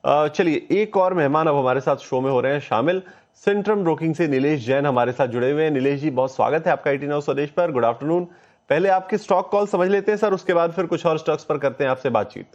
चलिए, एक और मेहमान अब हमारे साथ शो में हो रहे हैं शामिल। सेंट्रम ब्रोकिंग से नीलेश जैन हमारे साथ जुड़े हुए हैं। नीलेश जी, बहुत स्वागत है आपका 18 स्वदेश पर। Good afternoon. पहले आपकी स्टॉक कॉल समझ लेते हैं सर, उसके बाद फिर कुछ और स्टॉक्स पर करते हैं आपसे बातचीत।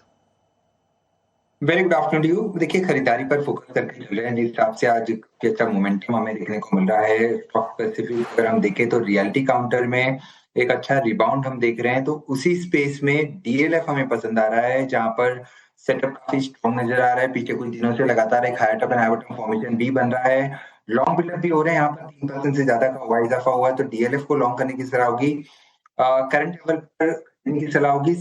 Very good afternoon you. देखिए, खरीदारी पर फोकस करके चल रहे हैं जिस हिसाब से आज अच्छा मोमेंटम हमें देखने को मिल रहा है। स्टॉक स्पेसिफिक अगर हम देखें तो रियलिटी काउंटर में एक अच्छा रिबाउंड हम देख रहे हैं, तो उसी स्पेस में डीएलएफ हमें पसंद आ रहा है, जहां पर सेटअप काफी स्ट्रॉन्ग नजर आ रहा है। पीछे कुछ दिनों से लगातार एक higher top and higher bottom formation भी बन रहा है। लॉन्ग बिल्डअप भी हो रहे हैं, यहाँ पर 3% से ज्यादा का हुआ इजाफा हुआ है, तो डीएलएफ को लॉन्ग करने की सलाह होगी। करंट लेवल पर इनकी सलाह होगी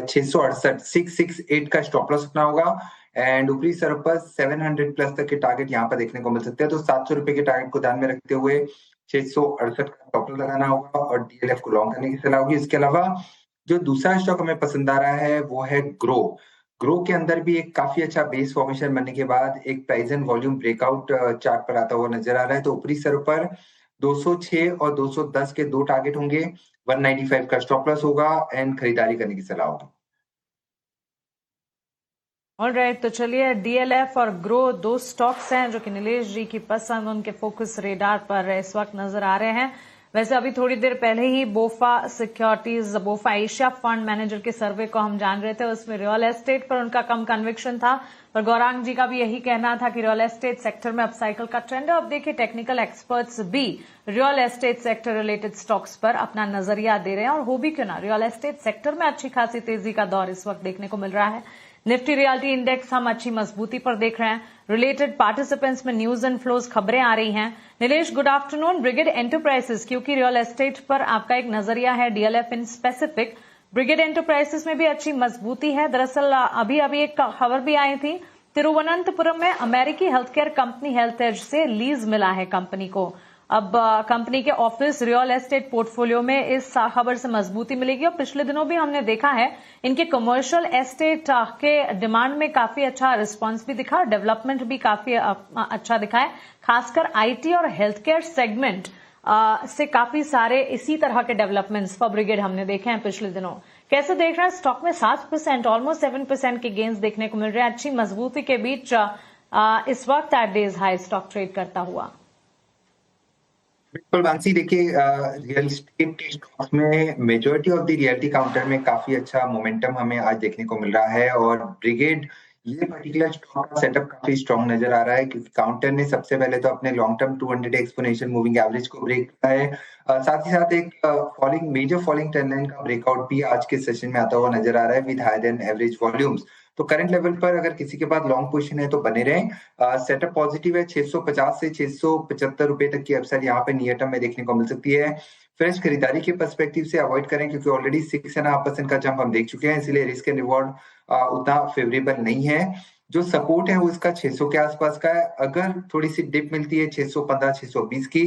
668 का स्टॉप लॉस रखना होगा एंड ऊपरी स्तर पर 700 प्लस तक के टारगेट यहाँ पर देखने को मिल सकते हैं। तो 700 रुपए के टारगेट को ध्यान में रखते हुए 668 का स्टॉप लॉस लगाना होगा और डीएलएफ को लॉन्ग करने की सलाह होगी। इसके अलावा जो दूसरा स्टॉक हमें पसंद आ रहा है वो है ग्रो। ग्रो के अंदर भी एक काफी अच्छा बेस फॉर्मेशन बनने के बाद एक price and volume breakout chart पर आता हुआ नजर आ रहा है। तो ऊपरी स्तर पर 206 और 210 के दो टारगेट होंगे, 195 का स्टॉप लॉस होगा एंड खरीदारी करने की सलाह होगी। ऑलराइट, तो चलिए, डीएलएफ और ग्रो दो स्टॉक्स हैं जो कि नीलेश जी की पसंद, उनके फोकस रेडार पर इस वक्त नजर आ रहे हैं। वैसे अभी थोड़ी देर पहले ही BofA securities, BofA Asia fund manager के सर्वे को हम जान रहे थे, उसमें रियल एस्टेट पर उनका कम कन्विक्शन था, पर गौरांग जी का भी यही कहना था कि रियल एस्टेट सेक्टर में अपसाइकिल का ट्रेंड है। अब देखिए, टेक्निकल एक्सपर्ट्स भी real estate sector related stocks पर अपना नजरिया दे रहे हैं, और हो भी क्यों ना, रियल एस्टेट सेक्टर में अच्छी खासी तेजी का दौर इस वक्त देखने को मिल रहा है। निफ्टी रियलिटी इंडेक्स हम अच्छी मजबूती पर देख रहे हैं। रिलेटेड पार्टिसिपेंट्स में न्यूज एंड फ्लोज खबरें आ रही हैं। Nilesh, good afternoon. Brigade enterprises, क्योंकि रियल एस्टेट पर आपका एक नजरिया है, DLF in specific, brigade enterprises में भी अच्छी मजबूती है। दरअसल अभी एक खबर भी आई थी, तिरुवनंतपुरम में अमेरिकी health care company HealthEdge से लीज मिला है कंपनी को। अब कंपनी के ऑफिस रियल एस्टेट पोर्टफोलियो में इस खबर से मजबूती मिलेगी, और पिछले दिनों भी हमने देखा है इनके कमर्शियल एस्टेट के डिमांड में काफी अच्छा रिस्पांस भी दिखा, डेवलपमेंट भी काफी अच्छा दिखा है। खासकर आईटी और हेल्थ केयर सेगमेंट से काफी सारे इसी तरह के डेवलपमेंट्स फॉर ब्रिगेड हमने देखे हैं पिछले दिनों। कैसे देख रहे हैं? स्टॉक में 7%, ऑलमोस्ट 7% के गेन्स देखने को मिल रहे हैं। अच्छी मजबूती के बीच इस वक्त eight days high stock trade करता हुआ। बिल्कुल मानसी, देखिए, रियल एस्टेट के स्टॉक्स में majority of the realty counter में काफी अच्छा मोमेंटम हमें आज देखने को मिल रहा है, और ब्रिगेड ये पर्टिकुलर स्टॉक का सेटअप काफी स्ट्रॉन्ग नजर आ रहा है, क्योंकि काउंटर ने सबसे पहले तो अपने long term 200 exponential moving average को ब्रेक किया है। साथ ही साथ एक मेजर फॉलिंग ट्रेंड लाइन का ब्रेकआउट भी आज के सेशन में आता हुआ नजर आ रहा है with higher than average volumes. तो करंट लेवल पर अगर किसी के पास लॉन्ग पोजीशन है तो बने रहें। सेटअप पॉजिटिव है, 650 से 675 रुपए तक की अपसाइड यहाँ पे नियर टर्म में देखने को मिल सकती है। फ्रेश खरीदारी के पर्सपेक्टिव से अवॉइड करें, क्योंकि ऑलरेडी 6.5% का जंप हम देख चुके हैं, इसलिए रिस्क एंड रिवॉर्ड उतना फेवरेबल नहीं है। जो सपोर्ट है वो इसका 600 के आसपास का है। अगर थोड़ी सी डिप मिलती है 615 620 की,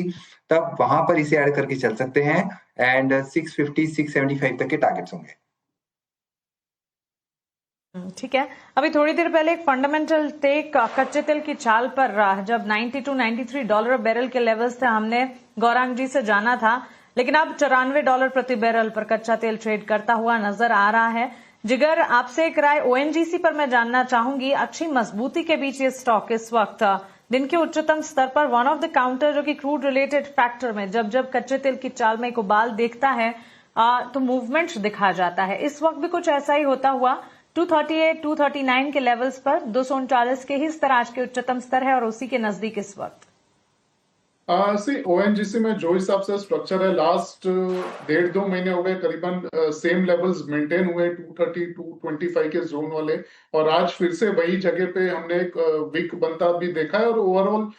तब वहां पर इसे ऐड करके चल सकते हैं एंड 650 675 तक के टारगेट्स होंगे। ठीक है, अभी थोड़ी देर पहले एक फंडामेंटल टेक कच्चे तेल की चाल पर रहा, जब $92-93 बैरल के लेवल्स थे, हमने गौरांग जी से जाना था, लेकिन अब $94 प्रति बैरल पर कच्चा तेल ट्रेड करता हुआ नजर आ रहा है। जिगर, आपसे एक राय ओएनजीसी पर मैं जानना चाहूंगी। अच्छी मजबूती के बीच ये स्टॉक इस वक्त दिन के उच्चतम स्तर पर, वन ऑफ द काउंटर जो कि क्रूड रिलेटेड फैक्टर में जब जब कच्चे तेल की चाल में एक उबाल देखता है तो मूवमेंट दिखा जाता है। इस वक्त भी कुछ ऐसा ही होता हुआ 238, 239 के लेवल्स पर, 239 के ही स्तर आज के उच्चतम स्तर है और उसी के नजदीक इस वक्त। ओएनजीसी में जो हिसाब से स्ट्रक्चर है, लास्ट 1.5-2 महीने हो गए करीबन सेम लेवल्स मेंटेन हुए 230 225 के जोन वाले, और आज फिर से वही जगह पे हमने एक वीक बनता भी देखा है। और ओवरऑल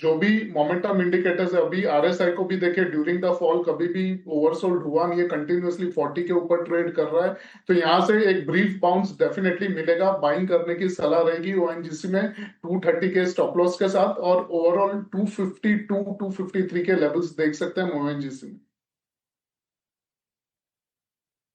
जो भी मोमेंटम इंडिकेटर्स है, अभी आरएसआई को भी देखे, ड्यूरिंग द फॉल कभी भी ओवरसोल्ड हुआ नहीं है, कंटिन्यूअसली 40 के ऊपर ट्रेड कर रहा है। तो यहाँ से एक ब्रीफ बाउंस डेफिनेटली मिलेगा, बाइंग करने की सलाह रहेगी ओएनजीसी में 230 के स्टॉप लॉस के साथ, और ओवरऑल 252 253 के लेवल्स देख सकते हैं ओएनजीसी में।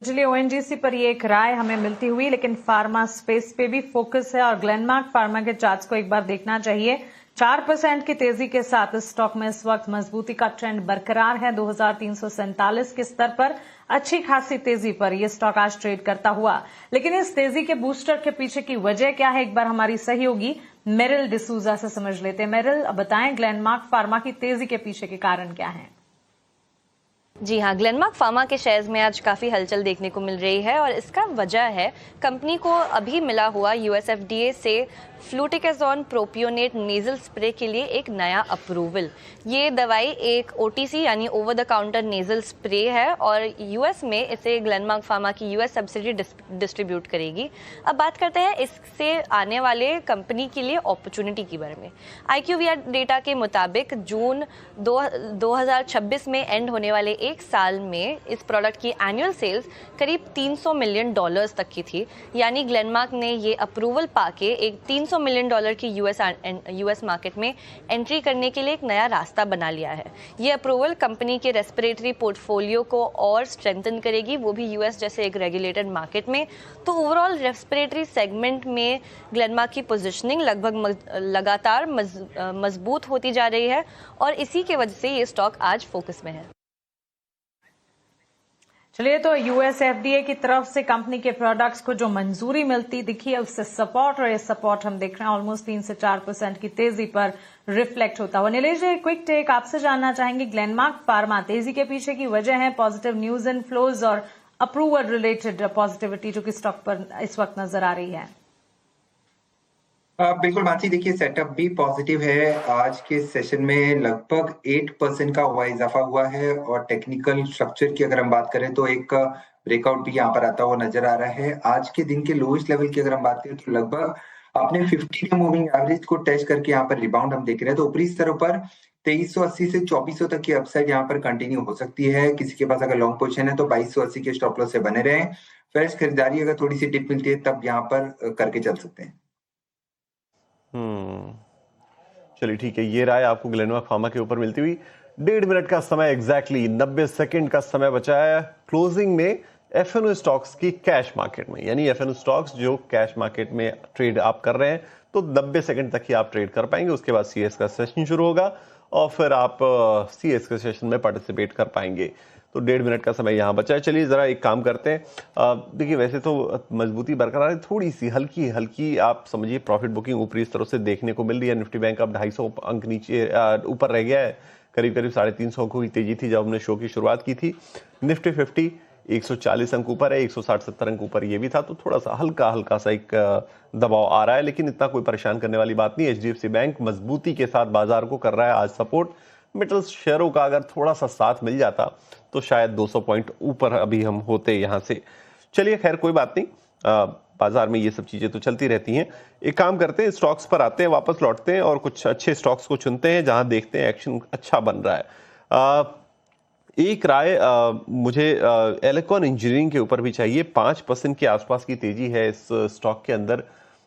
चलिए, ओएनजीसी पर ये एक राय हमें मिलती हुई, लेकिन फार्मा स्पेस पे भी फोकस है और ग्लेनमार्क फार्मा के चार्ट्स को एक बार देखना चाहिए। 4% की तेजी के साथ इस स्टॉक में इस वक्त मजबूती का ट्रेंड बरकरार है। 2347 के स्तर पर अच्छी खासी तेजी पर यह स्टॉक आज ट्रेड करता हुआ। लेकिन इस तेजी के बूस्टर के पीछे की वजह क्या है, एक बार हमारी सहयोगी मेरिल डिसूजा से समझ लेते हैं। मेरिल, अब बताएं ग्लेनमार्क फार्मा की तेजी के पीछे के कारण क्या है? जी हाँ, ग्लेनमार्क फार्मा के शेयर्स में आज काफ़ी हलचल देखने को मिल रही है और इसका वजह है कंपनी को अभी मिला हुआ यूएसएफडीए से फ्लूटिकाजोन प्रोपियोनेट नेजल स्प्रे के लिए एक नया अप्रूवल। ये दवाई एक ओटीसी यानी over the counter nasal spray है और यूएस में इसे ग्लेनमार्क फार्मा की यूएस सब्सिडी डिस्ट्रीब्यूट करेगी। अब बात करते हैं इससे आने वाले कंपनी के लिए अपॉर्चुनिटी के बारे में। IQVIA डेटा के मुताबिक जून 2026 में एंड होने वाले एक साल में इस प्रोडक्ट की एनुअल सेल्स करीब $300 मिलियन तक की थी। यानी ग्लेनमार्क ने ये अप्रूवल पाके एक $300 मिलियन की यूएस मार्केट में एंट्री करने के लिए एक नया रास्ता बना लिया है। ये अप्रूवल कंपनी के रेस्पिरेटरी पोर्टफोलियो को और स्ट्रेंथन करेगी, वो भी यूएस जैसे एक रेगुलेटेड मार्केट में। तो ओवरऑल रेस्पिरेटरी सेगमेंट में ग्लेनमार्क की पोजीशनिंग लगभग लगातार मजबूत होती जा रही है और इसी के वजह से ये स्टॉक आज फोकस में है। चलिए, तो यूएसएफडीए की तरफ से कंपनी के प्रोडक्ट्स को जो मंजूरी मिलती दिखी है उससे सपोर्ट, और ये सपोर्ट हम देख रहे हैं ऑलमोस्ट 3 से 4% की तेजी पर रिफ्लेक्ट होता हुआ। नीलेश जी, क्विक टेक आपसे जानना चाहेंगे, ग्लेनमार्क फार्मा तेजी के पीछे की वजह है पॉजिटिव न्यूज एंड फ्लोज और अप्रूवल रिलेटेड पॉजिटिविटी जो कि स्टॉक पर इस वक्त नजर आ रही है। बिल्कुल मानसी, देखिए सेटअप भी पॉजिटिव है। आज के सेशन में लगभग 8% का हुआ इजाफा हुआ है और टेक्निकल स्ट्रक्चर की अगर हम बात करें तो एक ब्रेकआउट भी यहाँ पर आता हुआ नजर आ रहा है। आज के दिन के लोएस्ट लेवल की अगर हम बात करें तो लगभग आपने 50 डे मूविंग एवरेज को टेस्ट करके यहाँ पर रिबाउंड हम देख रहे हैं। तो ऊपरी स्तरों पर 2380 से 2400 तक की अपसाइड यहाँ पर कंटिन्यू हो सकती है। किसी के पास अगर लॉन्ग पोजीशन है तो 2280 के स्टॉप लॉस से बने रहें। फ्रेश खरीदारी अगर थोड़ी सी डिप मिलती है तब यहाँ पर करके चल सकते हैं। चलिए ठीक है, ये राय आपको ग्लेनमार्क फार्मा के ऊपर मिलती हुई। 1.5 मिनट का समय, एग्जैक्टली 90 सेकंड का समय बचा है क्लोजिंग में एफएनओ स्टॉक्स की कैश मार्केट में। यानी एफएनओ स्टॉक्स जो कैश मार्केट में ट्रेड आप कर रहे हैं तो 90 सेकंड तक ही आप ट्रेड कर पाएंगे। उसके बाद सीएस का सेशन शुरू होगा और फिर आप सीएस के सेशन में पार्टिसिपेट कर पाएंगे। तो 1.5 मिनट का समय यहाँ बचा है। चलिए जरा एक काम करते हैं। देखिए वैसे तो मजबूती बरकरार है, थोड़ी सी हल्की आप समझिए प्रॉफिट बुकिंग ऊपरी स्तरों से देखने को मिल रही है। निफ्टी बैंक अब 250 अंक नीचे ऊपर रह गया है। करीब 350 अंकों की तेजी थी जब हमने शो की शुरुआत की थी। निफ्टी 50 140 अंक ऊपर है, 160-70 अंक ऊपर ये भी था। तो थोड़ा सा हल्का सा एक दबाव आ रहा है, लेकिन इतना कोई परेशान करने वाली बात नहीं। एचडीएफसी बैंक मजबूती के साथ बाजार को कर रहा है आज सपोर्ट। मेटल्स शेयरों का अगर थोड़ा सा साथ मिल जाता तो शायद 200 पॉइंट ऊपर अभी हम होते यहां से। चलिए खैर कोई बात नहीं, बाजार में ये सब चीजें तो चलती रहती हैं। एक काम करते हैं, स्टॉक्स पर आते हैं, वापस लौटते हैं और कुछ अच्छे स्टॉक्स को चुनते हैं जहां देखते हैं एक्शन अच्छा बन रहा है। एक राय मुझे एलेकॉन इंजीनियरिंग के ऊपर भी चाहिए। 5% के आसपास की तेजी है इस स्टॉक के अंदर।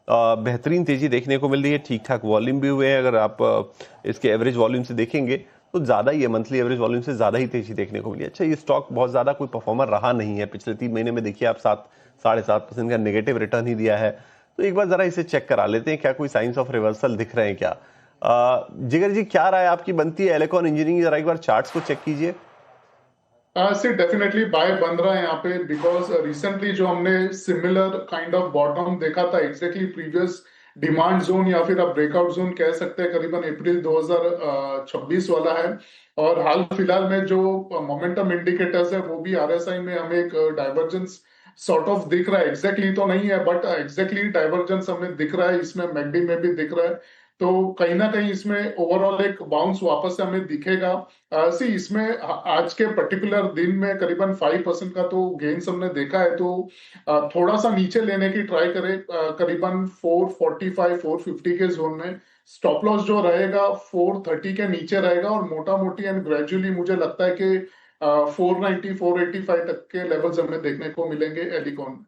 बेहतरीन तेजी देखने को मिल रही है, ठीक ठाक वॉल्यूम भी हुए हैं। अगर आप इसके एवरेज वॉल्यूम से देखेंगे तो ज्यादा ही है, मंथली एवरेज वॉल्यूम से ज्यादा ही तेजी देखने को मिली। अच्छा, ये स्टॉक बहुत ज्यादा कोई परफॉर्मर रहा नहीं है पिछले 3 महीने में। देखिए आप 7-7.5% का नेगेटिव रिटर्न ही दिया है। तो एक बार जरा इसे चेक करा लेते हैं, क्या कोई साइंस ऑफ रिवर्सल दिख रहे हैं क्या? जिगर जी, क्या राय आपकी बनती है एलेकॉन इंजीनियरिंग? जरा एक बार चार्ट्स को चेक कीजिए। डेफिनेटली बाय बन रहा है यहाँ पे, बिकॉज रिसेंटली जो हमने सिमिलर काइंड ऑफ बॉटम देखा था एग्जैक्टली प्रीवियस डिमांड जोन या फिर आप ब्रेकआउट जोन कह सकते हैं, करीबन अप्रैल 2026 वाला है। और हाल फिलहाल में जो मोमेंटम इंडिकेटर्स है वो भी आरएसआई में हमें एक डाइवर्जेंस सॉर्ट ऑफ दिख रहा है। एग्जैक्टली तो नहीं है बट एग्जैक्टली डाइवर्जेंस हमें दिख रहा है, इसमें मैकडी में भी दिख रहा है। तो कहीं ना कहीं इसमें ओवरऑल एक बाउंस वापस से हमें दिखेगा। इसमें आज के पर्टिकुलर दिन में करीबन 5% का तो गेन्स हमने देखा है। तो थोड़ा सा नीचे लेने की ट्राई करें, करीबन 445 450 के जोन में। स्टॉप लॉस जो रहेगा 430 के नीचे रहेगा और मोटा मोटी एंड ग्रेजुअली मुझे लगता है कि 490 485 तक के लेवल्स हमें देखने को मिलेंगे एलिकॉन।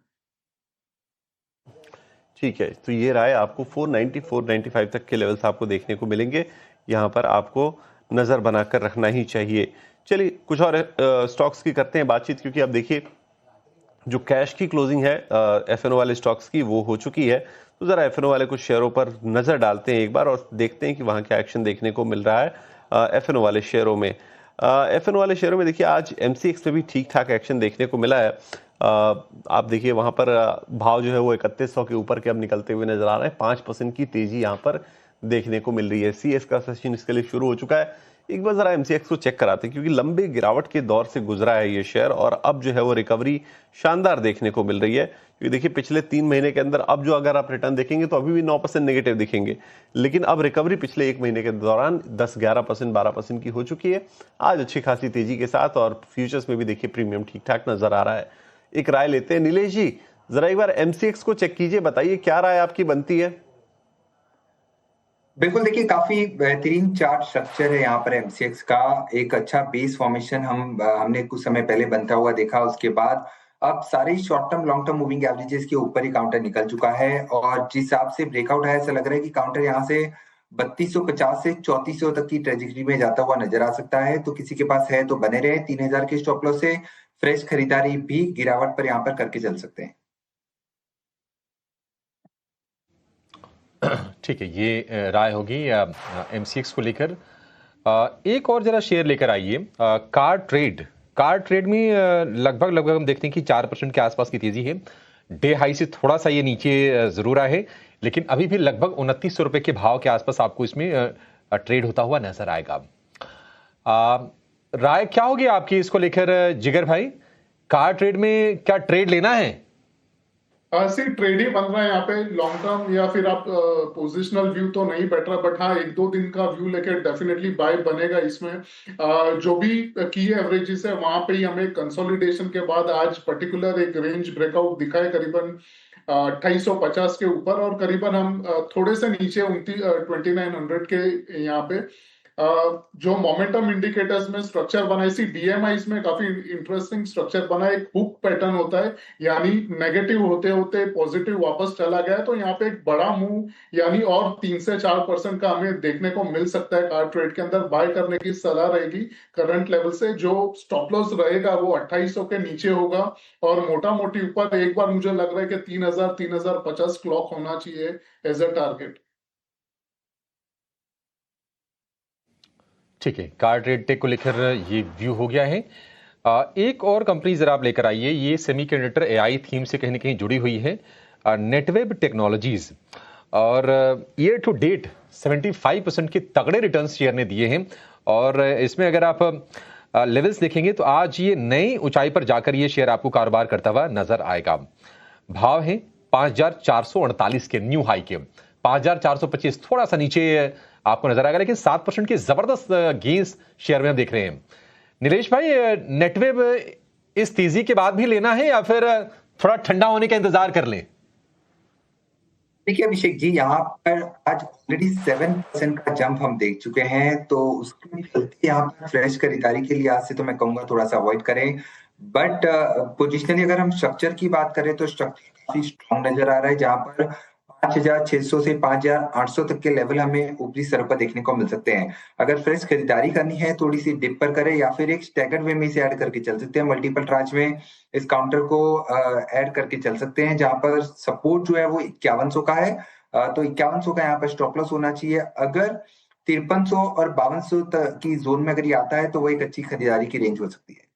ठीक है, तो ये राय आपको 490 495 तक के लेवल्स आपको देखने को मिलेंगे। यहाँ पर आपको नजर बनाकर रखना ही चाहिए। चलिए कुछ और स्टॉक्स की करते हैं बातचीत, क्योंकि अब देखिए जो कैश की क्लोजिंग है एफएनओ वाले स्टॉक्स की वो हो चुकी है। तो जरा एफएनओ वाले कुछ शेयरों पर नजर डालते हैं एक बार और देखते हैं कि वहां क्या एक्शन देखने को मिल रहा है एफएनओ वाले शेयरों में। एफएनओ वाले शेयरों में देखिए आज एमसीएक्स में भी ठीक ठाक एक्शन देखने को मिला है। आप देखिए वहां पर भाव जो है वो 3100 के ऊपर के अब निकलते हुए नजर आ रहे हैं। 5% की तेजी यहां पर देखने को मिल रही है। सीएस का सेशन इसके लिए शुरू हो चुका है। एक बार जरा एमसीएक्स को चेक कराते हैं क्योंकि लंबे गिरावट के दौर से गुजरा है ये शेयर और अब जो है वो रिकवरी शानदार देखने को मिल रही है। क्योंकि देखिए पिछले 3 महीने के अंदर अब जो अगर आप रिटर्न देखेंगे तो अभी भी 9% नेगेटिव दिखेंगे, लेकिन अब रिकवरी पिछले 1 महीने के दौरान 10-11%, 12% की हो चुकी है। आज अच्छी खासी तेजी के साथ और फ्यूचर्स में भी देखिए प्रीमियम ठीक ठाक नजर आ रहा है। एक राय लेते हैं नीलेश जी, जरा एक बार एमसीएक्स को चेक कीजिए, बताइए क्या राय आपकी बनती है। बिल्कुल, देखिए काफी बेहतरीन चार्ट स्ट्रक्चर है यहाँ पर एमसीएक्स का। एक अच्छा बेस फॉर्मेशन हमने कुछ समय पहले बनता हुआ देखा। उसके बाद अब सारे short term long term moving averages के ऊपर ही काउंटर निकल चुका है और जिस हिसाब से ब्रेकआउट है ऐसा लग रहा है कि काउंटर यहाँ से 3250 से 3400 तक की ट्रेजेक्टरी में जाता हुआ नजर आ सकता है। तो किसी के पास है तो बने रहे, 3000 के स्टॉप लॉस से फ्रेश खरीदारी भी गिरावट पर यहाँ पर करके चल सकते हैं। ठीक है, ये राय होगी एमसीएक्स को लेकर। एक और जरा शेयर लेकर आइए, कार ट्रेड में लगभग हम देखते हैं कि 4% के आसपास की तेजी है। डे हाई से थोड़ा सा ये नीचे जरूर आया है, लेकिन अभी भी लगभग 2900 रुपए के भाव के आसपास आपको इसमें ट्रेड होता हुआ नजर आएगा। राय क्या होगी आपकी इसको लेकर जिगर भाई? कार ट्रेड में क्या ट्रेड लेना है? सिर्फ ट्रेड ही बन रहा है यहाँ पे लॉन्ग टर्म, या फिर आप पोजिशनल व्यू तो नहीं बैठ रहा, बट हाँ 1-2 दिन का व्यू लेके डेफिनेटली बाय बनेगा इसमें। जो भी की एवरेजेस है वहां पे ही हमें कंसोलिडेशन के बाद आज पर्टिकुलर एक रेंज ब्रेकआउट दिखा है करीबन 2850 के ऊपर और करीबन हम थोड़े से नीचे 2900 के यहाँ पे जो मोमेंटम इंडिकेटर्स में स्ट्रक्चर बना है, इसी डीएमआईज में काफी इंटरेस्टिंग स्ट्रक्चर बना है। एक हुक पैटर्न होता है, यानी नेगेटिव होते होते पॉजिटिव वापस चला गया है, तो यहाँ पे एक बड़ा मूव यानी और 3 से 4% का हमें देखने को मिल सकता है। कार ट्रेड के अंदर बाय करने की सलाह रहेगी करंट लेवल से। जो स्टॉप लॉस रहेगा वो 2800 के नीचे होगा और मोटा मोटी ऊपर एक बार मुझे लग रहा है कि 3050 क्लॉक होना चाहिए एज अ टारगेट। ठीक है, कार ट्रेड टेक को लेकर ये व्यू हो गया है। एक और कंपनी जरा आप लेकर आइए, ये सेमीकंडक्टर एआई थीम से कहीं ना कहीं जुड़ी हुई है, नेटवेब टेक्नोलॉजीज। और ईयर टू डेट 75% के तगड़े रिटर्न्स शेयर ने दिए हैं और इसमें अगर आप लेवल्स देखेंगे तो आज ये नई ऊंचाई पर जाकर ये शेयर आपको कारोबार करता हुआ नजर आएगा। भाव है 5448 के न्यू हाई के, 5425 थोड़ा सा नीचे आपको नजर आएगा, लेकिन 7% के जबरदस्त गेंस शेयर में हम देख रहे हैं। नीलेश भाई, नेटवेब इस तेजी के बाद भी लेना है या फिर थोड़ा ठंडा होने का इंतजार कर लें? देखिए अभिषेक जी, यहाँ पर आज ऑलरेडी 7% का जंप हम देख चुके हैं, तो उसके चलते यहाँ पर फ्रेश खरीदारी के लिए आज से तो मैं कहूंगा थोड़ा सा अवॉइड करें। बट पोजिशनली अगर हम स्ट्रक्चर की बात करें तो स्ट्रक्चर काफी स्ट्रॉन्ग नजर आ रहा है, जहां पर 5600 से 5800 तक के लेवल हमें ऊपरी स्तर पर देखने को मिल सकते हैं। अगर फ्रेश खरीदारी करनी है थोड़ी सी डिप पर करें या फिर एक स्टैगर्ड वे में इसे ऐड करके चल सकते हैं। मल्टीपल ट्रांच में इस काउंटर को ऐड करके चल सकते हैं, जहां पर सपोर्ट जो है वो 5100 का है। तो 5100 का यहाँ पर स्टॉप लॉस होना चाहिए। अगर 5300 और 5200 तक की जोन में अगर ये आता है तो वो एक अच्छी खरीदारी की रेंज हो सकती है।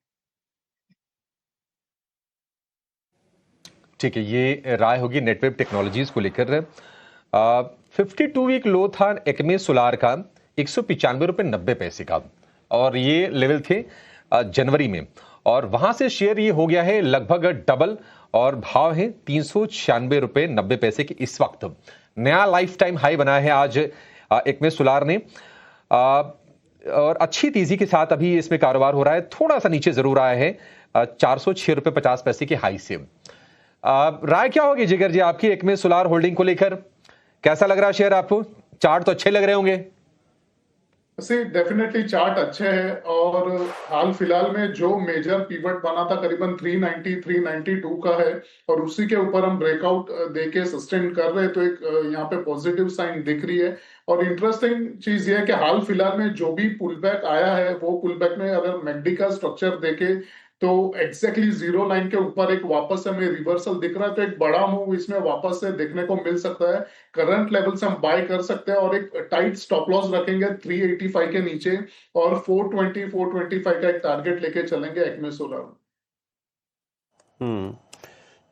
ठीक है, ये राय होगी नेटवेब टेक्नोलॉजीज को लेकर। 52 वीक लो था एक्मे सोलार का 195 रुपए 90 पैसे का और ये लेवल थे जनवरी में, और वहां से शेयर ये हो गया है लगभग डबल और भाव है 396 रुपए 90 पैसे के इस वक्त। नया लाइफ टाइम हाई बना है आज एक्मे सोलार ने और अच्छी तेजी के साथ अभी इसमें कारोबार हो रहा है। थोड़ा सा नीचे जरूर आया है 406 रुपए 50 पैसे के हाई से। राय क्या होगी जिगर जी आपकी एक्मे सोलार होल्डिंग को लेकर? कैसा लग रहा है शेयर आपको? चार्ट तो अच्छे लग रहे होंगे। डेफिनेटली चार्ट अच्छे हैं और हाल फिलहाल में जो मेजर पिवट बना था करीबन 390 392 का है और उसी के ऊपर हम ब्रेकआउट देके सस्टेन कर रहे हैं, तो एक यहाँ पे पॉजिटिव साइन दिख रही है। और इंटरेस्टिंग चीज ये है कि हाल फिलहाल में जो भी पुल बैक आया है वो पुल बैक में अगर मैकडी का स्ट्रक्चर देखे तो एग्जैक्टली जीरो लाइन के ऊपर एक वापस हमें रिवर्सल दिख रहा है, तो एक बड़ा मूव इसमें वापस से देखने को मिल सकता है। करंट लेवल से हम बाय कर सकते हैं और एक टाइट स्टॉप लॉस रखेंगे 385 के नीचे, और 420 425 का एक टारगेट लेके चलेंगे एक्मे सोलार।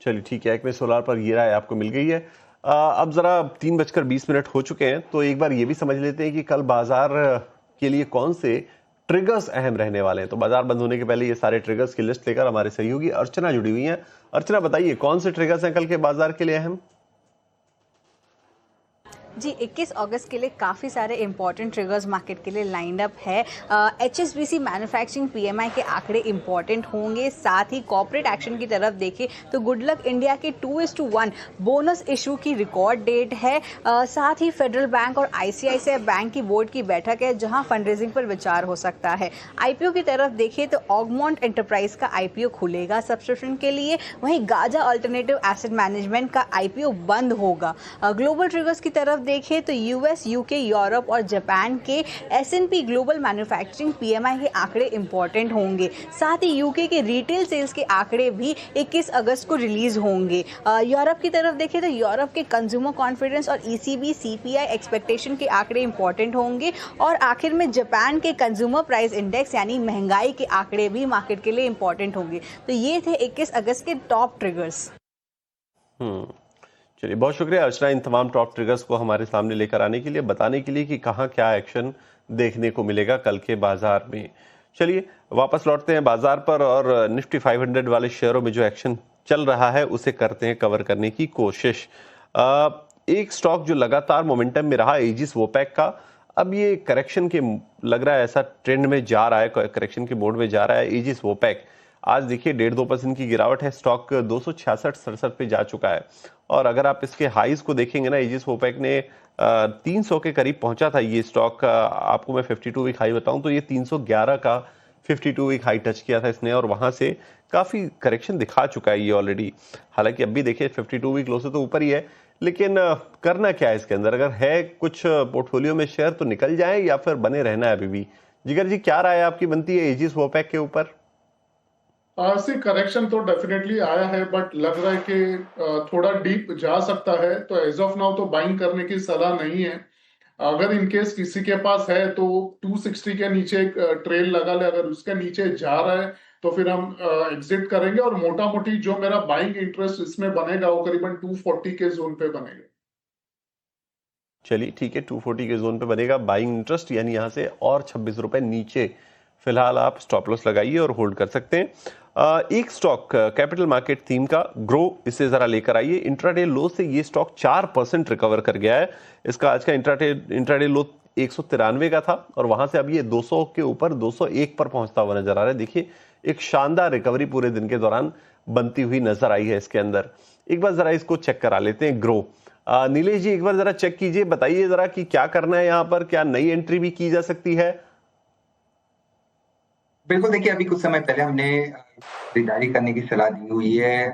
चलिए ठीक है, एक्मे सोलार पर ये राय आपको मिल गई है। अब जरा 3:20 हो चुके हैं, तो एक बार ये भी समझ लेते हैं कि कल बाजार के लिए कौन से ट्रिगर्स अहम रहने वाले हैं। तो बाजार बंद होने के पहले ये सारे ट्रिगर्स की लिस्ट लेकर हमारे सहयोगी अर्चना जुड़ी हुई हैं। अर्चना, बताइए कौन से ट्रिगर्स हैं कल के बाजार के लिए अहम? जी 21 अगस्त के लिए काफ़ी सारे इंपॉर्टेंट ट्रिगर्स मार्केट के लिए लाइंड अप है। HSBC मैन्युफैक्चरिंग PMI के आंकड़े इंपॉर्टेंट होंगे। साथ ही कॉर्पोरेट एक्शन की तरफ देखें तो गुड लक इंडिया के 2:1 बोनस इशू की रिकॉर्ड डेट है। साथ ही फेडरल बैंक और ICICI बैंक की बोर्ड की बैठक है जहां फंड रेजिंग पर विचार हो सकता है। IPO की तरफ देखें तो ऑगमोंट एंटरप्राइज का IPO खुलेगा सब्सक्रिप्शन के लिए। वहीं गाजा अल्टरनेटिव एसेट मैनेजमेंट का IPO बंद होगा। ग्लोबल ट्रिगर्स की तरफ देखें तो US, UK, यूरोप और जापान के S&P ग्लोबल मैन्युफैक्चरिंग PMI के आंकड़े इंपॉर्टेंट होंगे। साथ ही UK के रिटेल सेल्स के आंकड़े भी 21 अगस्त को रिलीज होंगे। यूरोप की तरफ देखें तो यूरोप के कंज्यूमर कॉन्फिडेंस और ECB CPI एक्सपेक्टेशन के आंकड़े इंपॉर्टेंट होंगे। और आखिर में जापान के कंज्यूमर प्राइस इंडेक्स यानी महंगाई के आंकड़े भी मार्केट के लिए इंपॉर्टेंट होंगे। तो ये थे 21 अगस्त के टॉप ट्रिगर्स। चलिए, बहुत शुक्रिया अर्चना इन तमाम टॉप ट्रिगर्स को हमारे सामने लेकर आने के लिए, बताने के लिए कि कहाँ क्या एक्शन देखने को मिलेगा कल के बाजार में। चलिए वापस लौटते हैं बाजार पर और निफ्टी 500 वाले शेयरों में जो एक्शन चल रहा है उसे करते हैं कवर करने की कोशिश। एक स्टॉक जो लगातार मोमेंटम में रहा, एजिस वोपैक का, अब ये करेक्शन के लग रहा है, ऐसा ट्रेंड में जा रहा है, करेक्शन के मोड में जा रहा है एजिस वोपैक। आज देखिए 1.5-2% की गिरावट है, स्टॉक 266-67 पे जा चुका है। और अगर आप इसके हाईज को देखेंगे ना, एजिस वोपैक ने 300 के करीब पहुंचा था ये स्टॉक। आपको मैं 52 वीक हाई बताऊं तो ये 311 का 52 वीक हाई टच किया था इसने, और वहां से काफी करेक्शन दिखा चुका है ये ऑलरेडी। हालांकि अब भी देखिए 52 वीक लो से तो ऊपर ही है, लेकिन करना क्या है इसके अंदर? अगर है कुछ पोर्टफोलियो में शेयर तो निकल जाए या फिर बने रहना है अभी भी? जिगर जी, क्या राय आपकी बनती है एजिस वोपैक के ऊपर? से करेक्शन तो डेफिनेटली आया है, बट लग रहा है कि थोड़ा डीप जा सकता है, तो एज ऑफ नाउ तो बाइंग करने की सलाह नहीं है। अगर इनकेस किसी के पास है तो 260 के नीचे एक ट्रेल लगा ले, अगर उसके नीचे जा रहा है तो फिर हम एग्जिट करेंगे। और मोटा मोटी जो मेरा बाइंग इंटरेस्ट इसमें बनेगा वो करीबन 240 के जोन पे बनेगा। चलिए ठीक है, 240 के जोन पे बनेगा बाइंग इंटरेस्ट, यानी यहां से और 26 रुपए नीचे फिलहाल आप स्टॉप लॉस लगाइए और होल्ड कर सकते हैं। एक स्टॉक कैपिटल मार्केट थीम का ग्रो, इसे जरा लेकर आइए। इंट्राडे लो से ये स्टॉक 4% रिकवर कर गया है। इसका आज का इंट्राडे लो 193 का था और वहां से अब ये 200 के ऊपर 201 पर पहुंचता हुआ नजर आ रहा है। देखिए एक शानदार रिकवरी पूरे दिन के दौरान बनती हुई नजर आई है इसके अंदर। एक बार जरा इसको चेक करा लेते हैं ग्रो। नीलेश जी, एक बार जरा चेक कीजिए, बताइए जरा कि क्या करना है यहाँ पर, क्या नई एंट्री भी की जा सकती है? बिल्कुल, देखिए अभी कुछ समय पहले हमने खरीदारी करने की सलाह दी हुई है।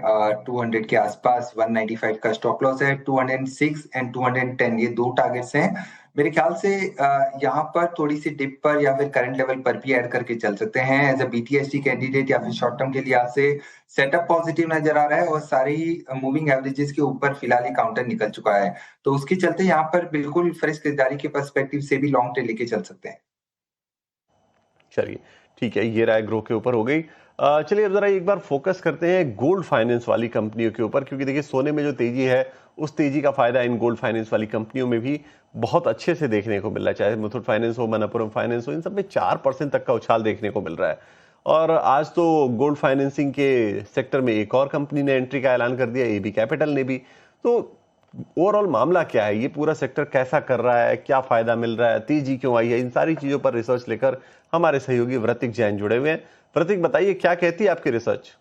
200 के आसपास 195 का स्टॉप लॉस है, 206 एंड 210 ये दो टारगेट्स हैं। मेरे ख्याल से यहाँ पर थोड़ी सी डिप पर या फिर करंट लेवल पर भी ऐड करके चल सकते हैं एज अ BTST कैंडिडेट, या फिर शॉर्ट टर्म के लिहाज से सेटअप पॉजिटिव नजर आ रहा है और सारी मूविंग एवरेजेस के ऊपर फिलहाल ही काउंटर निकल चुका है। तो उसके चलते यहाँ पर बिल्कुल फ्रेश खरीदारी के पर्सपेक्टिव से भी लॉन्ग टेल लेके चल सकते हैं। चलिए ठीक है, ये राय ग्रो के ऊपर हो गई। चलिए अब जरा एक बार फोकस करते हैं गोल्ड फाइनेंस वाली कंपनियों के ऊपर, क्योंकि देखिए सोने में जो तेजी है उस तेजी का फायदा इन गोल्ड फाइनेंस वाली कंपनियों में भी बहुत अच्छे से देखने को मिल रहा है। चाहे मुथूट फाइनेंस हो, मनप्पुरम फाइनेंस हो, इन सब में 4% तक का उछाल देखने को मिल रहा है। और आज तो गोल्ड फाइनेंसिंग के सेक्टर में एक और कंपनी ने एंट्री का ऐलान कर दिया, AB कैपिटल ने भी। तो ओवरऑल मामला क्या है, ये पूरा सेक्टर कैसा कर रहा है, क्या फायदा मिल रहा है, तेजी क्यों आई है, इन सारी चीजों पर रिसर्च लेकर हमारे सहयोगी व्रतिक जैन जुड़े हुए हैं। व्रतिक, बताइए क्या कहती है आपकी रिसर्च?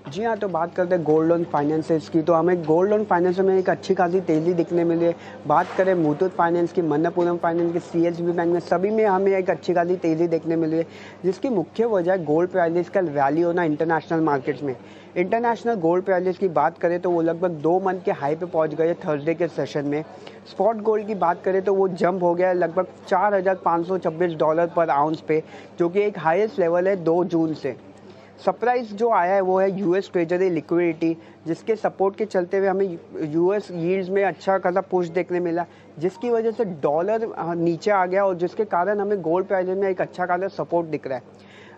जी हाँ, तो बात करते हैं गोल्ड लोन फाइनेंसेस की, तो हमें गोल्ड लोन फाइनेंस में एक अच्छी खासी तेज़ी दिखने मिली है। बात करें मुथूट फाइनेंस की, मनप्पुरम फाइनेंस की, सीएसबी बैंक में, सभी में हमें एक अच्छी खासी तेज़ी देखने मिली है, जिसकी मुख्य वजह गोल्ड प्राइसेस का रैली होना इंटरनेशनल मार्केट्स में। इंटरनेशनल गोल्ड प्राइसेस की बात करें तो वो लगभग 2 मंथ के हाई पे पहुंच गए थर्सडे के सेशन में। स्पॉट गोल्ड की बात करें तो वो जंप हो गया लगभग $4,526 पर आउंस पे, जो कि एक हाईएस्ट लेवल है 2 जून से। सरप्राइज जो आया है वो है यूएस ट्रेजरी लिक्विडिटी, जिसके सपोर्ट के चलते हुए हमें यूएस यील्ड्स में अच्छा खासा पुश देखने मिला, जिसकी वजह से डॉलर नीचे आ गया और जिसके कारण हमें गोल्ड प्राइस में एक अच्छा खासा सपोर्ट दिख रहा है।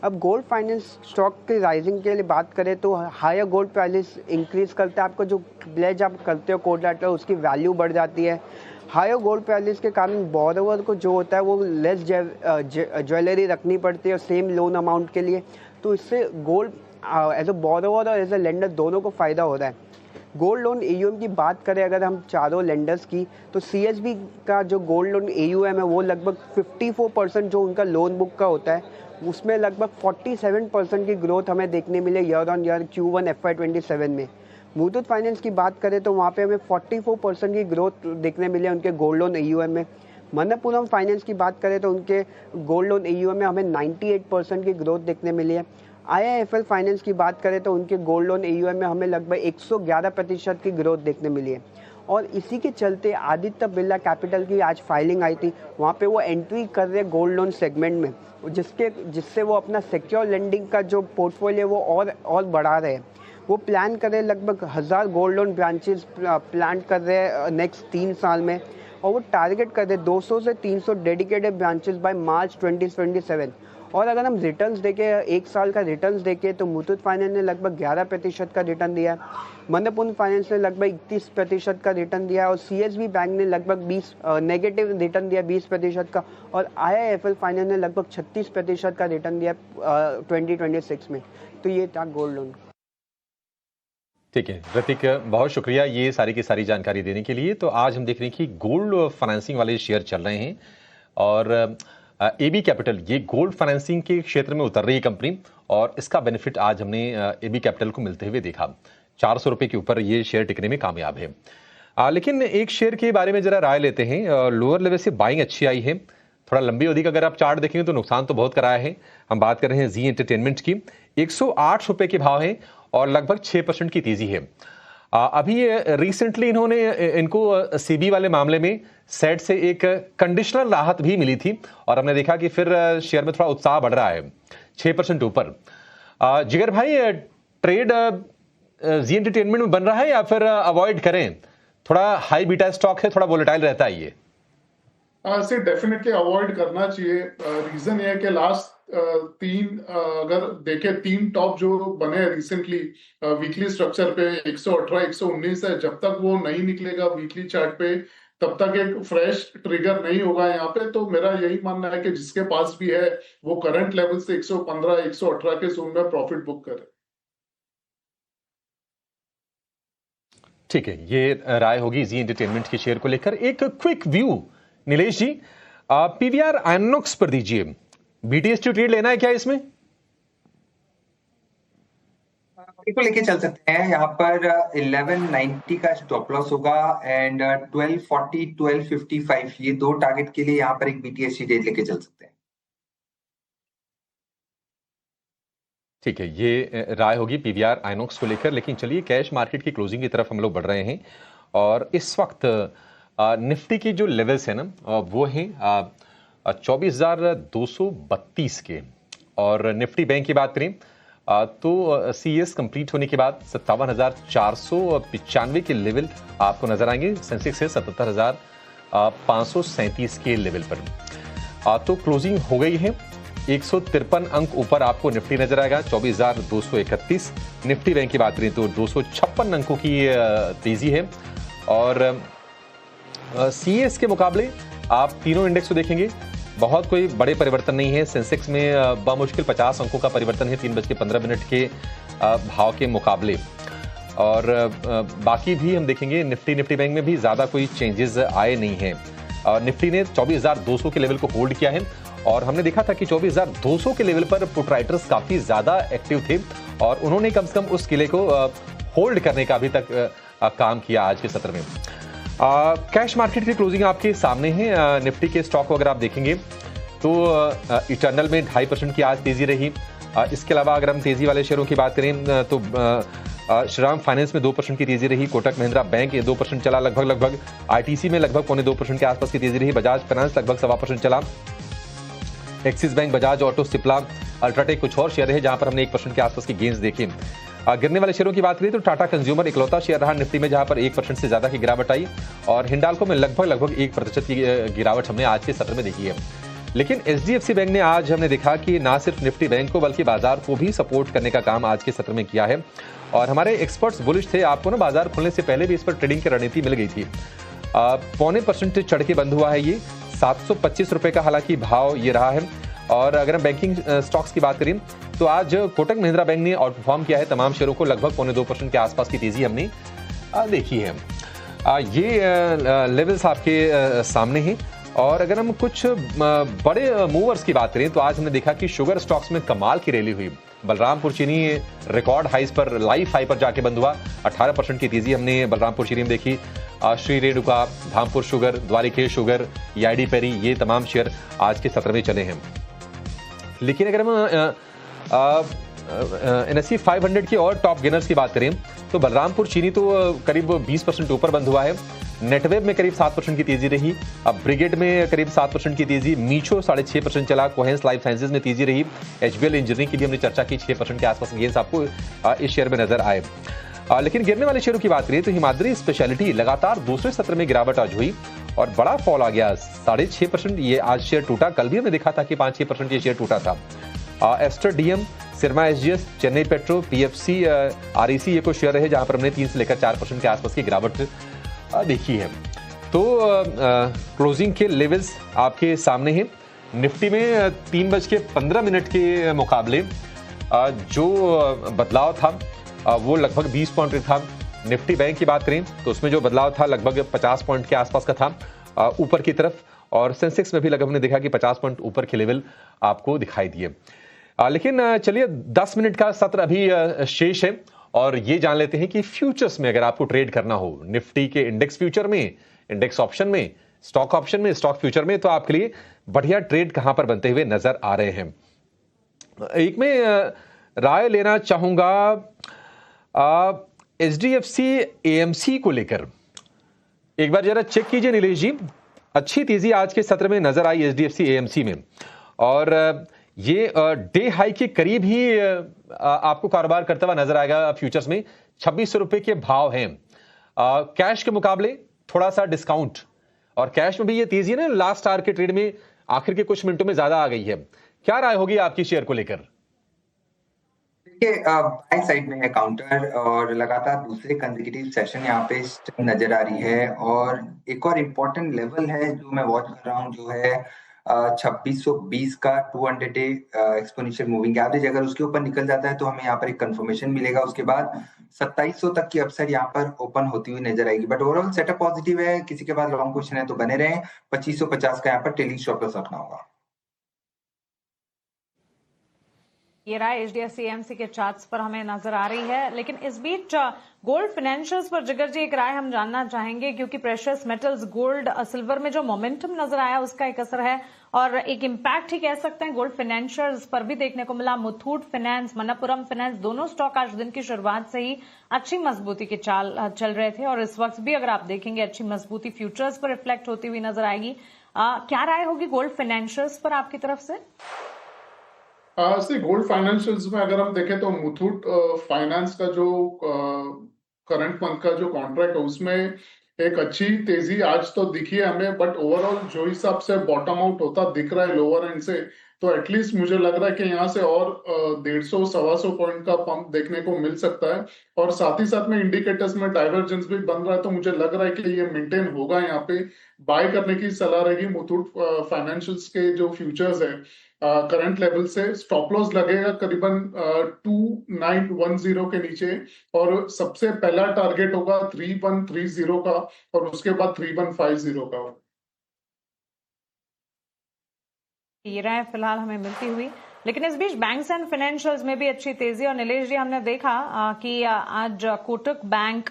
अब गोल्ड फाइनेंस स्टॉक की राइजिंग के लिए बात करें तो हायर गोल्ड प्राइस इंक्रीज करता है, आपको जो प्लेज आप करते हो कोलैटरल उसकी वैल्यू बढ़ जाती है। हायर गोल्ड प्राइस के कारण बोरोवर को जो होता है वो लेस ज्वेलरी रखनी पड़ती है सेम लोन अमाउंट के लिए, तो इससे गोल्ड एज अ बोरोवर और एज अ लेंडर दोनों को फ़ायदा हो रहा है। गोल्ड लोन एयूएम की बात करें अगर हम चारों लेंडर्स की, तो सीएसबी का जो गोल्ड लोन एयूएम है वो लगभग 54% जो उनका लोन बुक का होता है उसमें लगभग 47% की ग्रोथ हमें देखने मिले year on year Q1 FY27 में। मुथूट फाइनेंस की बात करें तो वहाँ पे हमें 44% की ग्रोथ देखने मिले उनके गोल्ड लोन एयूएम में। मनप्पुरम फाइनेंस की बात करें तो उनके गोल्ड लोन एयूएम में हमें 98% की ग्रोथ देखने मिली है। IIFL फाइनेंस की बात करें तो उनके गोल्ड लोन एयूएम में हमें लगभग 111% की ग्रोथ देखने मिली है। और इसी के चलते आदित्य बिरला कैपिटल की आज फाइलिंग आई थी, वहाँ पे वो एंट्री कर रहे गोल्ड लोन सेगमेंट में, जिससे वो अपना सिक्योर लेंडिंग का जो पोर्टफोलियो वो और बढ़ा रहे हैं। वो प्लान कर रहे लगभग 1000 गोल्ड लोन ब्रांचेस प्लान कर रहे हैं नेक्स्ट 3 साल में, और वो टारगेट कर रहे 200 से 300 डेडिकेटेड ब्रांचेस बाय मार्च 2027। और अगर हम रिटर्न्स देखें, 1 साल का रिटर्न्स देखें तो मुथूट फाइनेंस ने लगभग 11% का रिटर्न दिया है, मनप्पुरम फाइनेंस ने लगभग 31% का रिटर्न दिया है, और सीएसबी बैंक ने लगभग 20 नेगेटिव रिटर्न दिया 20% का, और IIFL फाइनेंस ने लगभग 36% का रिटर्न दिया 2026 में। तो ये था गोल्ड लोन। ठीक है ऋतिक, बहुत शुक्रिया ये सारी की सारी जानकारी देने के लिए। तो आज हम देख रहे हैं कि गोल्ड फाइनेंसिंग वाले शेयर चल रहे हैं, और AB कैपिटल ये गोल्ड फाइनेंसिंग के क्षेत्र में उतर रही है कंपनी, और इसका बेनिफिट आज हमने AB कैपिटल को मिलते हुए देखा। 400 रुपए के ऊपर ये शेयर टिकने में कामयाब है। लेकिन एक शेयर के बारे में जरा राय लेते हैं। लोअर लेवल से बाइंग अच्छी आई है, थोड़ा लंबी अवधि का अगर आप चार्ट देखेंगे तो नुकसान तो बहुत कराया है। हम बात कर रहे हैं जी एंटरटेनमेंट की, 108 रुपए के भाव है और लगभग 6% की तेजी है। अभी रिसेंटली इनको सीबी वाले मामले में सेट से एक कंडीशनल राहत भी मिली थी, और हमने देखा कि फिर शेयर में थोड़ा उत्साह बढ़ रहा है 6% ऊपर। जिगर भाई, ट्रेड जी एंटरटेनमेंट में बन रहा है या फिर अवॉइड करें? थोड़ा हाई बीटा स्टॉक है, थोड़ा वोलेटाइल रहता है ये। डेफिनेटली अवॉइड करना चाहिए। रीजन ये है कि लास्ट 3 अगर देखें 3 टॉप जो बने रिसेंटली वीकली स्ट्रक्चर पे 118 119 है, जब तक वो नहीं निकलेगा वीकली चार्ट पे तब तक एक फ्रेश ट्रिगर नहीं होगा यहाँ पे। तो मेरा यही मानना है कि जिसके पास भी है वो करंट लेवल से 115 118 के जोन में प्रॉफिट बुक करे। ठीक है, ये राय होगी जी एंटरटेनमेंट के शेयर को लेकर। एक क्विक व्यू नीलेश जी, पीवीआर आइनॉक्स पर दीजिए। BTS ट्रेड लेना है क्या इसमें? को लेके चल सकते हैं। यहाँ पर 1190 का स्टॉप लॉस होगा एंड 1240 1255 ये 2 टारगेट के लिए यहाँ पर एक BTS ट्रेड लेके चल सकते हैं। ठीक है, ये राय होगी पीवीआर आइनॉक्स को लेकर। लेकिन चलिए कैश मार्केट की क्लोजिंग की तरफ हम लोग बढ़ रहे हैं, और इस वक्त निफ्टी की जो लेवल्स है ना वो हैं 24,232 के, और निफ्टी बैंक की बात करें तो CES कंप्लीट होने के बाद 57,495 के लेवल आपको नजर आएंगे। सेंसेक्स है 77,537 के लेवल पर। तो क्लोजिंग हो गई है, 153 अंक ऊपर आपको निफ्टी नजर आएगा 24,231। निफ्टी बैंक की बात करें तो 256 अंकों की तेजी है, और CES के मुकाबले आप तीनों इंडेक्स को देखेंगे बहुत कोई बड़े परिवर्तन नहीं है। सेंसेक्स में बामुश्किल 50 अंकों का परिवर्तन है 3:15 के भाव के मुकाबले, और बाकी भी हम देखेंगे निफ्टी बैंक में भी ज़्यादा कोई चेंजेस आए नहीं हैं। निफ्टी ने 24,200 के लेवल को होल्ड किया है, और हमने देखा था कि 24,200 के लेवल पर पुट राइटर्स काफ़ी ज़्यादा एक्टिव थे, और उन्होंने कम से कम उस किले को होल्ड करने का अभी तक काम किया आज के सत्र में। कैश मार्केट की क्लोजिंग आपके सामने है। निफ्टी के स्टॉक अगर आप देखेंगे तो इटर्नल में 2.5% की आज तेजी रही। इसके अलावा अगर हम तेजी वाले शेयरों की बात करें तो श्रीराम फाइनेंस में 2% की तेजी रही, कोटक महिंद्रा बैंक 2% चला लगभग, आईटीसी में लगभग 1.25% के आसपास की तेजी रही, बजाज फाइनेंस लगभग 1.25% चला, axis bank, Bajaj auto, Cipla, UltraTech कुछ और शेयर है जहां पर हमने 1% के आसपास की गेंस देखे। गिरने वाले शेयरों की बात करें तो टाटा कंज्यूमर इकलौता शेयर रहा निफ्टी में जहां पर 1% से ज्यादा की गिरावट आई, और हिंडाल्को में लगभग 1% की गिरावट हमने आज के सत्र में देखी है। लेकिन एचडीएफसी बैंक ने आज हमने देखा कि ना सिर्फ निफ्टी बैंक को बल्कि बाजार को भी सपोर्ट करने का काम आज के सत्र में किया है, और हमारे एक्सपर्ट्स बुलिश थे। आपको ना बाजार खुलने से पहले भी इस पर ट्रेडिंग की रणनीति मिल गई थी। 0.25% चढ़ के बंद हुआ है ये, 725 रुपए का हालांकि भाव ये रहा है। और अगर हम बैंकिंग स्टॉक्स की बात करें तो आज कोटक महिंद्रा बैंक ने आउट परफॉर्म किया है तमाम शेयरों को, लगभग 0.25% के आसपास की तेजी हमने देखी है। ये लेवल्स आपके सामने हैं। और अगर हम कुछ बड़े मूवर्स की बात करें तो आज हमने देखा कि शुगर स्टॉक्स में कमाल की रैली हुई। बलरामपुर चीनी रिकॉर्ड हाइस पर, लाइफ हाई पर जाके बंद हुआ। 18% की तेजी हमने बलरामपुर चीनी में देखी। Shree Renuka, Dhampur sugar, Dwarikesh sugar, EID Parry, ये तमाम शेयर आज के सत्र में चले हैं। लेकिन अगर हम NSE 500 की और टॉप गेनर्स की बात करें तो बलरामपुर चीनी तो करीब 20% ऊपर बंद हुआ है, नेटवेब में करीब 7% की तेजी रही, अब ब्रिगेड में करीब 7% की तेजी, मीचो 6.5% चला, कोहेंस लाइफ साइंसेज में तेजी रही, एचबीएल इंजीनियरिंग की भी हमने चर्चा की, 6% के आसपास गेंस आपको इस शेयर में नजर आए। लेकिन गिरने वाले शेयरों की बात करें तो हिमाद्री स्पेशलिटी लगातार दूसरे सत्र में गिरावट आज हुई और बड़ा फॉल आ गया, 6.5% ये आज शेयर टूटा। कल भी हमने देखा था कि 5-6% ये शेयर टूटा था। Aster DM, Syrma SGS, Chennai petro, PFC, REC ये कुछ शेयर रहे जहां पर हमने 3 से लेकर 4% के आसपास की गिरावट देखी है। तो क्लोजिंग के लेवल्स आपके सामने हैं। निफ्टी में 3:15 के मुकाबले जो बदलाव था वो लगभग 20 पॉइंट था। निफ्टी बैंक की बात करें तो उसमें जो बदलाव था लगभग 50 पॉइंट के आसपास का था ऊपर की तरफ, और सेंसेक्स में भी लगभग हमने देखा कि 50 पॉइंट ऊपर के लेवल आपको दिखाई दिए। लेकिन चलिए 10 मिनट का सत्र अभी शेष है और ये जान लेते हैं कि फ्यूचर्स में अगर आपको ट्रेड करना हो निफ्टी के इंडेक्स फ्यूचर में, इंडेक्स ऑप्शन में, स्टॉक ऑप्शन में, स्टॉक फ्यूचर में, तो आपके लिए बढ़िया ट्रेड कहां पर बनते हुए नजर आ रहे हैं। एक में राय लेना चाहूंगा एचडीएफसी एएमसी को लेकर। एक बार जरा चेक कीजिए नीलेश जी, अच्छी तेजी आज के सत्र में नजर आई एचडीएफसी एएमसी में, और ये डे हाई के करीब ही आपको कारोबार करता हुआ नजर आएगा। फ्यूचर्स में 2600 रुपए के भाव हैं, कैश के मुकाबले थोड़ा सा डिस्काउंट, और कैश में भी ये तेजी ना लास्ट आवर के ट्रेड में आखिर के कुछ मिनटों में ज्यादा आ गई है। क्या राय होगी आपकी शेयर को लेकर? देखिए, बाय साइड में है काउंटर और लगातार दूसरे कंसेक्यूटिव सेशन यहाँ पे नजर आ रही है, और एक और इम्पोर्टेंट लेवल है जो मैं वॉच कर रहा हूँ जो है 2620 का 200 डे एक्सपोनेंशियल मूविंग एवरेज। अगर उसके ऊपर निकल जाता है तो हमें यहाँ पर एक कंफर्मेशन मिलेगा। उसके बाद 2700 तक की अपसाइड यहाँ पर ओपन होती हुई नजर आएगी, बट ओवरऑल सेटअप पॉजिटिव है। किसी के पास लॉन्ग क्वेश्चन है तो बने रहें। 2550 का यहाँ पर ट्रेलिंग स्टॉप लॉस रखना होगा। ये राय एचडीएफसी एएमसी के चार्ट्स पर हमें नजर आ रही है। लेकिन इस बीच गोल्ड फाइनेंशियल्स पर जिगर जी एक राय हम जानना चाहेंगे, क्योंकि प्रेशियस मेटल्स, गोल्ड, सिल्वर में जो मोमेंटम नजर आया उसका एक असर है और एक इम्पैक्ट ही कह सकते हैं गोल्ड फाइनेंशियल्स पर भी देखने को मिला। मुथूट फाइनेंस, मनप्पुरम फाइनेंस, दोनों स्टॉक आज दिन की शुरुआत से ही अच्छी मजबूती की चाल चल रहे थे, और इस वक्त भी अगर आप देखेंगे अच्छी मजबूती फ्यूचर्स पर रिफ्लेक्ट होती हुई नजर आएगी। क्या राय होगी गोल्ड फाइनेंशियल्स पर आपकी तरफ से? गोल्ड फाइनेंशियल्स में अगर हम देखें तो मुथूट फाइनेंस का जो करंट मंथ का जो कॉन्ट्रैक्ट है उसमें एक अच्छी तेजी आज तो दिखी है हमें, बट ओवरऑल जो हिसाब से बॉटम आउट होता दिख रहा है लोअर एंड से, तो एटलीस्ट मुझे लग रहा है कि यहाँ से और 150-125 पॉइंट का पंप देखने को मिल सकता है। और साथ ही साथ में इंडिकेटर्स में डाइवर्जेंस भी बन रहा है, तो मुझे लग रहा है कि ये मेंटेन होगा। यहाँ पे बाय करने की सलाह रहेगी मुथूट फाइनेंशियल्स के जो फ्यूचर्स है करंट लेवल से। स्टॉप लॉस लगेगा करीबन 2910 के नीचे, और सबसे पहला टारगेट होगा 3130 का, और उसके बाद 3150 का। ये राय फिलहाल हमें मिलती हुई लेकिन इस बीच बैंक्स एंड फाइनेंशियल्स में भी अच्छी तेजी। और नीलेश जी, हमने देखा कि आज कोटक बैंक,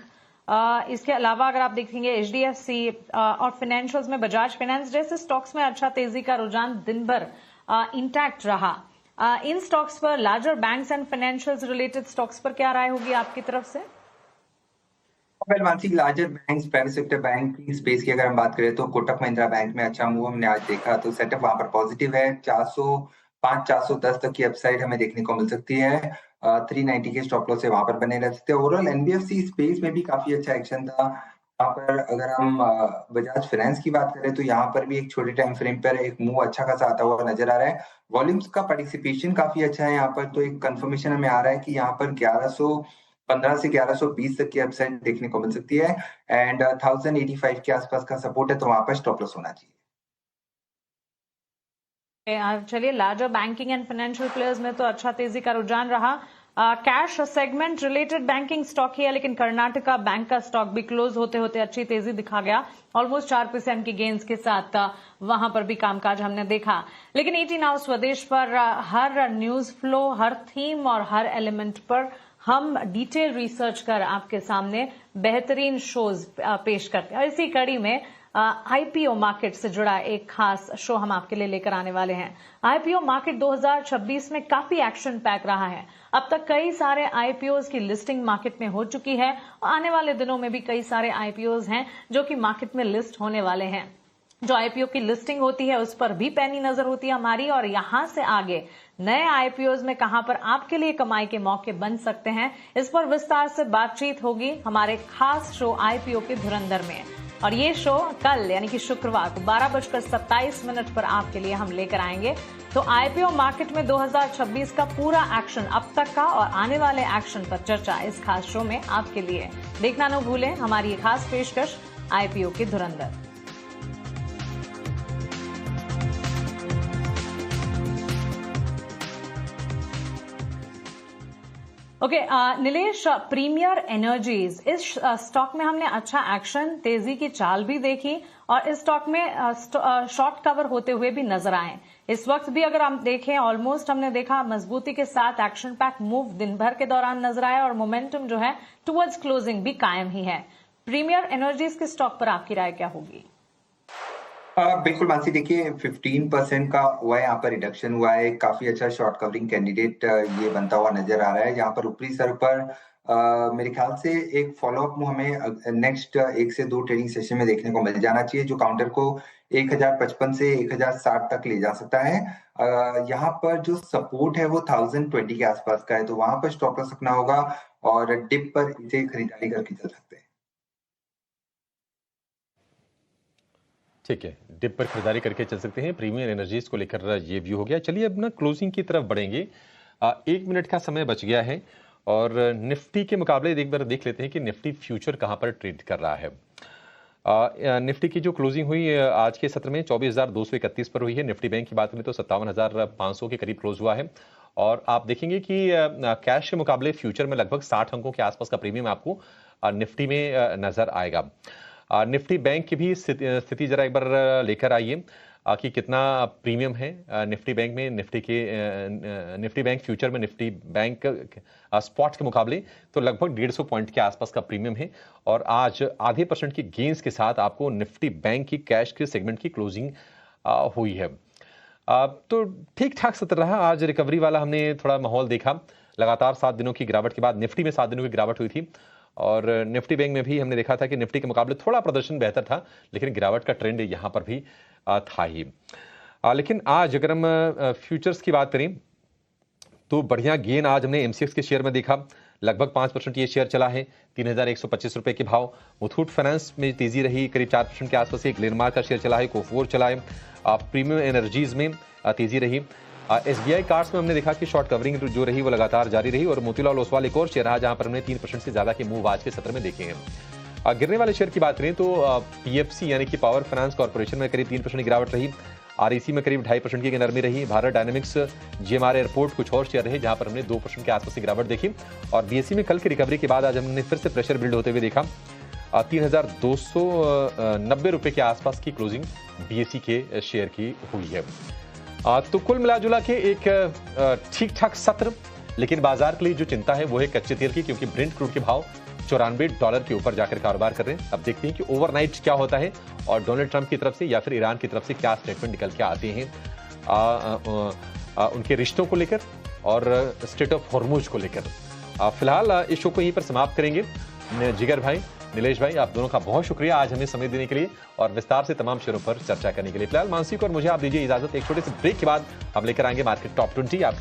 इसके अलावा अगर आप देखेंगे एचडीएफसी और फाइनेंशियल्स में बजाज फाइनेंस जैसे स्टॉक्स में अच्छा तेजी का रुझान दिन भर इंटैक्ट रहा। इन स्टॉक्स पर, larger banks and financials related stocks पर क्या राय होगी आपकी तरफ से? Well Mansi, larger banks, private sector bank की स्पेस की अगर हम बात करें तो कोटक महिंद्रा बैंक में अच्छा मूव हमने आज देखा, तो सेटअप वहां पर पॉजिटिव है। 405-410 तक की अपसाइड हमें देखने को मिल सकती है। 390 के स्टॉप लॉस से वहां पर बने रह सकते हैं। ओवरऑल एनबीएफसी स्पेस में भी काफी अच्छा एक्शन था। यहाँ पर अगर हम बजाज फाइनेंस की बात करें तो यहाँ पर भी एक छोटे टाइम फ्रेम पर एक मूव अच्छा खासा आता हुआ नजर आ रहा है। वॉल्यूम्स का पार्टिसिपेशन काफी अच्छा है यहाँ पर, तो एक कंफर्मेशन हमें आ रहा है कि यहाँ पर 1115 से 1120 तक की अपसाइड देखने को मिल सकती है एंड 1085 के आसपास का सपोर्ट है, तो वहां पर स्टॉप लॉस होना चाहिए। चलिए, larger banking and financial players में तो अच्छा तेजी का रुझान रहा। Cash segment related banking stock ही है, लेकिन कर्नाटका बैंक का स्टॉक भी क्लोज होते होते अच्छी तेजी दिखा गया। ऑलमोस्ट 4% की गेन्स के साथ वहां पर भी कामकाज हमने देखा। लेकिन 18 आवर स्वदेश पर हर न्यूज फ्लो, हर थीम और हर एलिमेंट पर हम डिटेल रिसर्च कर आपके सामने बेहतरीन शोज पेश करते हैं। और इसी कड़ी में आईपीओ मार्केट से जुड़ा एक खास शो हम आपके लिए लेकर आने वाले हैं। आईपीओ मार्केट 2026 में काफी एक्शन पैक रहा है। अब तक कई सारे आईपीओज की लिस्टिंग मार्केट में हो चुकी है और आने वाले दिनों में भी कई सारे आईपीओज हैं जो कि मार्केट में लिस्ट होने वाले हैं। जो आईपीओ की लिस्टिंग होती है उस पर भी पैनी नजर होती है हमारी, और यहां से आगे नए आईपीओज में कहां पर आपके लिए कमाई के मौके बन सकते हैं, इस पर विस्तार से बातचीत होगी हमारे खास शो आईपीओ के धुरंधर में। और ये शो कल यानी कि शुक्रवार को 12:27 पर आपके लिए हम लेकर आएंगे। तो आईपीओ मार्केट में 2026 का पूरा एक्शन, अब तक का और आने वाले एक्शन पर चर्चा इस खास शो में आपके लिए। देखना न भूलें हमारी ये खास पेशकश आईपीओ के धुरंधर। ओके, नीलेश, प्रीमियर एनर्जीज, इस स्टॉक में हमने अच्छा एक्शन, तेजी की चाल भी देखी और इस स्टॉक में शॉर्ट कवर होते हुए भी नजर आए। इस वक्त भी अगर हम देखें, ऑलमोस्ट हमने देखा मजबूती के साथ एक्शन पैक मूव दिन भर के दौरान नजर आया और मोमेंटम जो है टुवर्ड्स क्लोजिंग भी कायम ही है। प्रीमियर एनर्जीज के स्टॉक पर आपकी राय क्या होगी? बिल्कुल मानसी, देखिए 15% का हुआ है यहाँ पर रिडक्शन हुआ है। काफी अच्छा शॉर्ट कवरिंग कैंडिडेट ये बनता हुआ नजर आ रहा है। यहाँ पर ऊपरी स्तर पर मेरे ख्याल से एक फॉलोअप मूव हमें नेक्स्ट 1 से 2 ट्रेडिंग सेशन में देखने को मिल जाना चाहिए, जो काउंटर को 1055 से 1060 तक ले जा सकता है। यहाँ पर जो सपोर्ट है वो 1020 के आसपास का है, तो वहां पर स्टॉप लॉस रखना होगा और डिप पर इसे खरीदारी करके चल सकते हैं। ठीक है, डिप पर खरीदारी करके चल सकते हैं। प्रीमियर एनर्जीज को लेकर ये व्यू हो गया। चलिए अब ना क्लोजिंग की तरफ बढ़ेंगे। 1 मिनट का समय बच गया है और निफ्टी के मुकाबले एक बार देख लेते हैं कि निफ्टी फ्यूचर कहां पर ट्रेड कर रहा है। निफ्टी की जो क्लोजिंग हुई आज के सत्र में 24,231 पर हुई है। निफ्टी बैंक की बात करें तो 57,500 के करीब क्लोज हुआ है और आप देखेंगे कि कैश के मुकाबले फ्यूचर में लगभग 60 अंकों के आसपास का प्रीमियम आपको निफ्टी में नजर आएगा। निफ्टी बैंक की भी स्थिति जरा एक बार लेकर आइए कि कितना प्रीमियम है निफ्टी बैंक में। निफ्टी बैंक फ्यूचर में निफ्टी बैंक स्पॉट के मुकाबले तो लगभग 150 पॉइंट के आसपास का प्रीमियम है और आज आधे % की गेंस के साथ आपको निफ्टी बैंक की कैश के सेगमेंट की क्लोजिंग हुई है। तो ठीक ठाक सत्र रहा। आज रिकवरी वाला हमने थोड़ा माहौल देखा। लगातार 7 दिनों की गिरावट के बाद निफ्टी में 7 दिनों की गिरावट हुई थी और निफ्टी बैंक में भी हमने देखा था कि निफ्टी के मुकाबले थोड़ा प्रदर्शन बेहतर था, लेकिन गिरावट का ट्रेंड यहां पर भी था ही। लेकिन आज अगर हम फ्यूचर्स की बात करें तो बढ़िया गेन आज हमने एमसीएक्स के शेयर में देखा। लगभग 5% ये शेयर चला है, 3,125 रुपए के भाव। मुथूट फाइनेंस में तेजी रही, करीब 4% के आसपास। एक ग्लेनमार्क का शेयर चला है, कोफोर चला है। प्रीमियम एनर्जीज में तेजी रही। एसबीआई कार्ड्स में हमने देखा कि शॉर्ट कवरिंग जो रही वो लगातार जारी रही और मोतीलाल ओसवाल एक और शेयर रहा जहां पर हमने 3% से ज्यादा के मूव आज के सत्र में देखे हैं। गिरने वाले शेयर की बात करें तो पीएफसी यानी कि पावर फाइनेंस कॉर्पोरेशन में करीब 3% की गिरावट रही। आरईसी में करीब 2.5% की नरमी रही। भारत डायनेमिक्स, जीएमआर एयरपोर्ट कुछ और शेयर रहे जहां पर हमने 2% के आसपास की गिरावट देखी। और बीएसई में कल की रिकवरी के बाद आज हमने फिर से प्रेशर बिल्ड होते हुए देखा। 3,290 रुपए के आसपास की क्लोजिंग बीएसई के शेयर की हुई है। तो कुल मिलाजुला के एक ठीक ठाक सत्र, लेकिन बाजार के लिए जो चिंता है वो है कच्चे तेल की, क्योंकि ब्रेंट क्रूड के भाव $94 के ऊपर जाकर कारोबार कर रहे हैं। अब देखते हैं कि ओवरनाइट क्या होता है और डोनाल्ड ट्रंप की तरफ से या फिर ईरान की तरफ से क्या स्टेटमेंट निकल के आते हैं उनके रिश्तों को लेकर और स्टेट ऑफ हॉर्मुज को लेकर। फिलहाल इस शो को यहीं पर समाप्त करेंगे। जिगर भाई, नीलेश भाई, आप दोनों का बहुत शुक्रिया आज हमें समय देने के लिए और विस्तार से तमाम शेयरों पर चर्चा करने के लिए। फिलहाल मानसी को और मुझे आप दीजिए इजाजत। एक छोटे से ब्रेक के बाद हम लेकर आएंगे मार्केट टॉप 20 आपके